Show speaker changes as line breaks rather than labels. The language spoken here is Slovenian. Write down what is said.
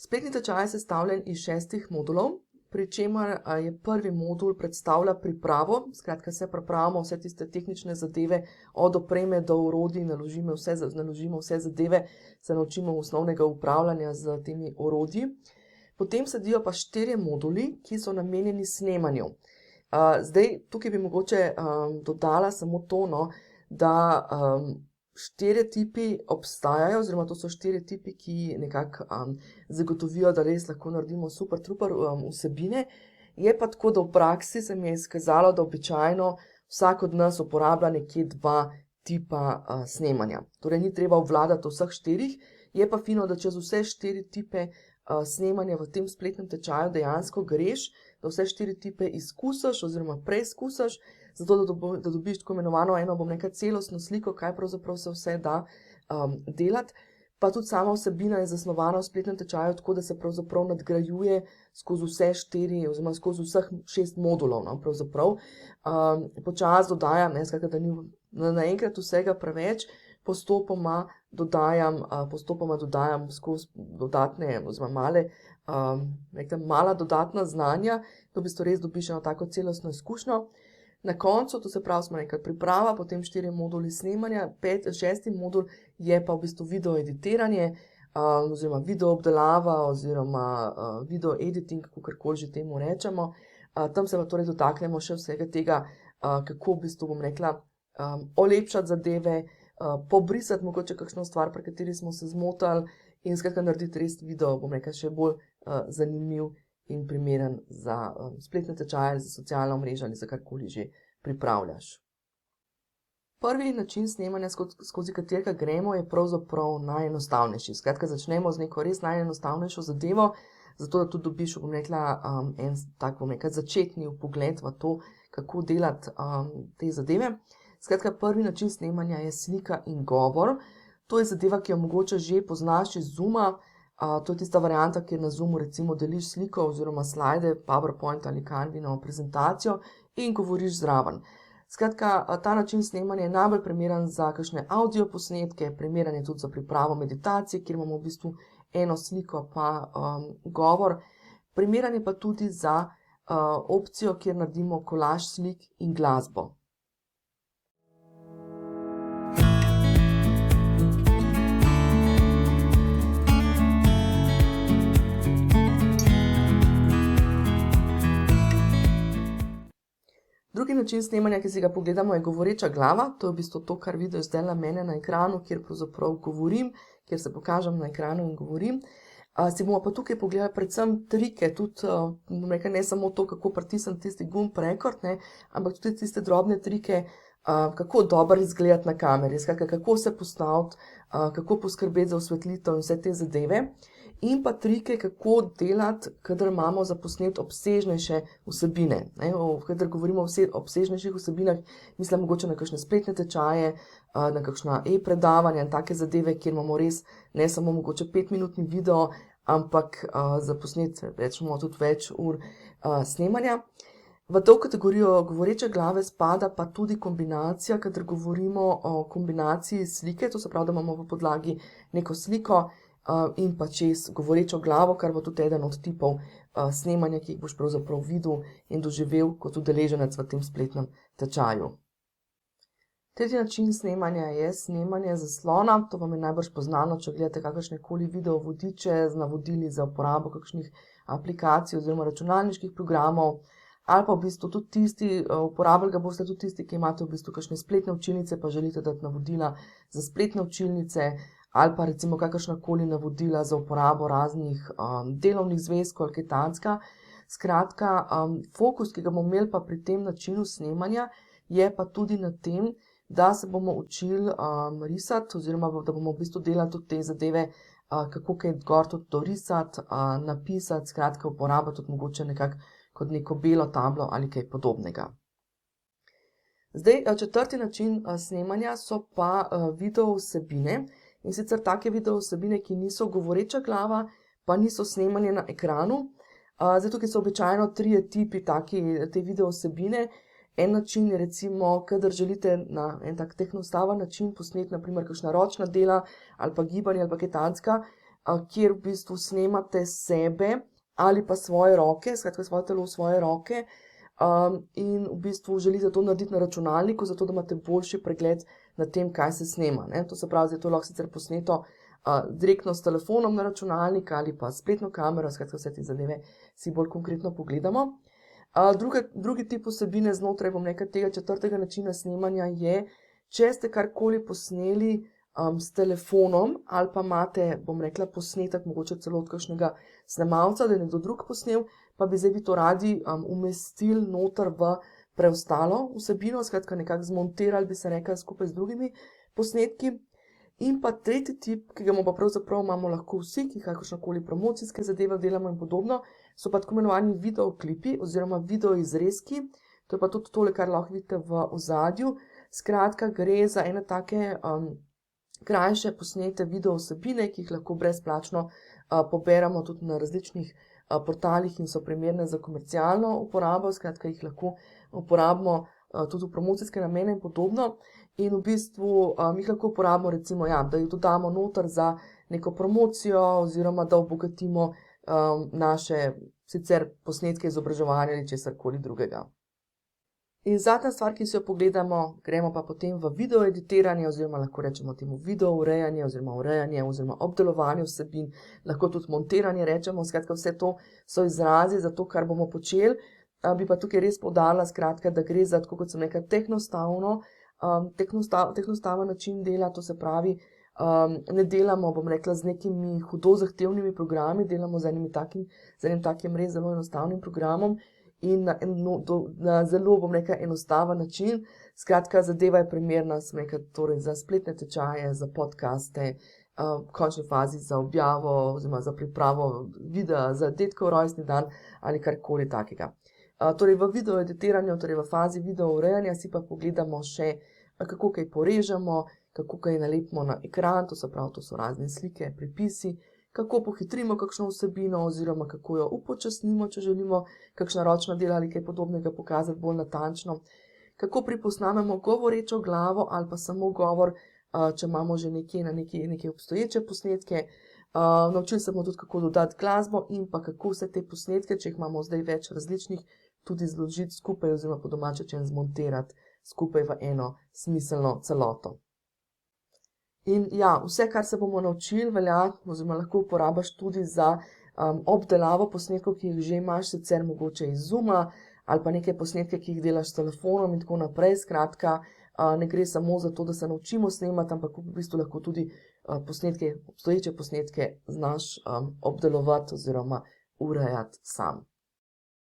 Spletni tečaj je sestavljen iz 6 modulov, pri čemer je prvi modul predstavlja pripravo, skratka se pripravimo vse tiste tehnične zadeve, od opreme do orodij, naložimo vse zadeve, se naučimo osnovnega upravljanja z temi orodji. Potem sledijo pa 4 moduli, ki so namenjeni snemanju. Zdaj, tukaj bi mogoče dodala samo to, da 4 tipi obstajajo, oziroma to so 4 tipi, ki nekako zagotovijo, da res lahko naredimo super truper vsebine. Je pa tako, da v praksi se mi je izkazalo, da običajno vsak od nas uporablja nekje 2 tipa snemanja. Torej ni treba obvladati vseh 4, je pa fino, da čez vse 4 tipe snemanja v tem spletnem tečaju dejansko greš, da vse 4 tipe izkusiš oziroma preizkusiš, zato da dobiš tako imenovano eno, celostno sliko, kaj pravzaprav se vse da delati. Pa tudi sama vsebina je zasnovana v spletnem tečaju tako, da se pravzaprav nadgrajuje skozi vse 4 oziroma skozi vseh 6 modulov. Pravzaprav počasi dodajam, skratka, da ni naenkrat vsega preveč, postopoma dodajam skozi dodatne oziroma mala dodatna znanja, da v bistvu res dobiš eno tako celostno izkušnjo. Na koncu, to se pravi, smo enkrat priprava, potem 4 moduli snemanja, 6. modul je pa v bistvu video editiranje, oziroma video obdelava, oziroma video editing, kakorkoli že temu rečemo. Tam se pa torej dotaknemo še vsega tega, kako v bistvu olepšati zadeve, pobrisati mogoče kakšno stvar, pri kateri smo se zmotili in skratka narediti res video, še bolj zanimiv in primeren za spletne tečaje, za socialna omrežja ali za karkoli že pripravljaš. Prvi način snemanja, skozi katerega gremo, je pravzaprav najenostavnejši. Skratka, začnemo z neko res najenostavnejšo zadevo, zato da tudi dobiš, en tak, začetni vpogled v to, kako delati te zadeve. Skratka, prvi način snemanja je slika in govor. To je zadeva, ki jo mogoče že poznaš iz Zooma. To je tista varianta, kjer na Zoomu recimo deliš sliko oziroma slajde, PowerPoint ali Canvino prezentacijo in govoriš zraven. Skratka, ta način snemanja je najbolj primeren za kakšne audio posnetke, primeren je tudi za pripravo meditacije, kjer imamo v bistvu eno sliko pa govor. Primeren je pa tudi za opcijo, kjer naredimo kolaž slik in glasbo. Drugi način snemanja, ki si ga pogledamo, je govoreča glava. To je v bistvu to, kar vidiš zdaj na mene na ekranu, kjer pravzaprav govorim, kjer se pokažem na ekranu in govorim. Si bomo pa tukaj pogledali predvsem trike, tudi ne samo to, kako pritisniti tisti gumb record, ampak tudi tiste drobne trike, kako dobro izgledati na kameri, skratka, kako se postaviti, kako poskrbeti za osvetlitev in vse te zadeve. In pa trike, kako delati, kadar imamo za posnet obsežnejše vsebine. Kadar govorimo o obsežnejših vsebinah, mislim mogoče na kakšne spletne tečaje, na kakšna e-predavanja in take zadeve, kjer imamo res ne samo mogoče 5-minutni video, ampak za posnet rečemo tudi več ur snemanja. V to kategorijo govoreče glave spada pa tudi kombinacija, kadar govorimo o kombinaciji slike, to se pravi, da imamo v podlagi neko sliko, in pa čez govorečo glavo, kar bo tudi eden od tipov snemanja, ki jih boš pravzaprav videl in doživel kot udeleženec v tem spletnem tečaju. Tretji način snemanja je snemanje zaslona. To vam je najbrž poznano, če gledate kakršnekoli video vodiče z navodili za uporabo kakšnih aplikacij oziroma računalniških programov, ali pa v bistvu tudi tisti, uporabljali ga boste tudi tisti, ki imate v bistvu kakšne spletne učilnice, pa želite dati navodila za spletne učilnice, ali pa recimo kakršnakoli navodila za uporabo raznih delovnih zvezkov ali kaj takega. Skratka, fokus, ki ga bomo imeli pa pri tem načinu snemanja, je pa tudi na tem, da se bomo učili risati, oziroma da bomo v bistvu delali tudi te zadeve, kako kaj gor tudi dorisati, napisati, skratka uporabiti tudi mogoče nekako kot neko belo tablo ali kaj podobnega. Zdaj, četrti način snemanja so pa video vsebine. In sicer take video vsebine, ki niso govoreča glava, pa niso snemanje na ekranu. Zdaj tukaj so običajno 3 tipi te video vsebine. En način je recimo, kadar želite na en tak tehnostaven način posneti, naprimer kakšna ročna dela ali pa gibanje ali pa kaj takega, kjer v bistvu snemate sebe ali pa svoje roke, skratka svoje telo v svoje roke, in v bistvu želite to narediti na računalniku, zato da imate boljši pregled nad tem, kaj se snema, ne. To se pravi, da je to lahko sicer posneto direktno s telefonom na računalnik ali pa spletno kamero, skratka vse te zadeve si bolj konkretno pogledamo. Drugi tip vsebine znotraj, bom rekla, tega četrtega načina snemanja je, če ste karkoli posneli s telefonom ali pa imate, bom rekla, posnetek mogoče celo od kakšnega snemalca, da je nekdo drug posnel, pa bi zdaj vi to radi umestili noter v preostalo vsebino, skratka nekako zmontirali, bi se rekla, skupaj z drugimi posnetki. In pa tretji tip, ki ga pa pravzaprav imamo lahko vsi, ki kakršnokoli promocijske zadeve delamo in podobno, so pa tako imenovani videoklipi oziroma videoizrezki. To je pa tudi tole, kar lahko vidite v ozadju. Skratka, gre za ene take krajše posnete video vsebine, ki jih lahko brezplačno poberamo tudi na različnih portalih in so primerne za komercialno uporabo, skratka jih lahko uporabimo tudi v promocijske namene in podobno. In v bistvu jih lahko uporabimo recimo, da jih dodamo noter za neko promocijo oziroma da obogatimo naše sicer posnetke izobraževanja ali česarkoli drugega. In zadnja stvar, ki si jo pogledamo, gremo pa potem v video editiranje oziroma lahko rečemo temu video urejanje oziroma obdelovanje vsebin, lahko tudi montiranje rečemo, skratka vse to so izrazi za to, kar bomo počeli. Bi pa tukaj res poudarila, skratka, da gre za, tako kot sem rekla, tehnostaven način dela, to se pravi, ne delamo, bom rekla, z nekimi hudo zahtevnimi programi, delamo z enim takim res zelo enostavnim programom in na zelo, bom rekla, enostaven način. Skratka, zadeva je primerna, sem rekla, torej za spletne tečaje, za podcaste, v končni fazi za objavo oziroma za pripravo videa za detkov rojstni dan ali karkoli takega. Torej v video editiranju, torej v fazi video urejanja si pa pogledamo še, kako kaj porežemo, kako kaj nalepimo na ekran, to se pravi, to so razne slike, pripisi, kako pohitrimo kakšno vsebino oziroma kako jo upočasnimo, če želimo kakšna ročna dela ali kaj podobnega pokazati bolj natančno, kako priposnamemo govorečo glavo ali pa samo govor, če imamo že neke obstoječe posnetke. Naučili se bomo tudi, kako dodati glasbo in pa kako vse te posnetke, če jih imamo zdaj več različnih, tudi zložiti skupaj oziroma po domače zmontirati skupaj v eno smiselno celoto. In vse, kar se bomo naučili, velja oziroma lahko uporabiš tudi za obdelavo posnetkov, ki jih že imaš, sicer mogoče iz Zooma ali pa neke posnetke, ki jih delaš s telefonom in tako naprej. Skratka, ne gre samo za to, da se naučimo snemati, ampak v bistvu lahko tudi obstoječe posnetke znaš obdelovati oziroma urejati sam.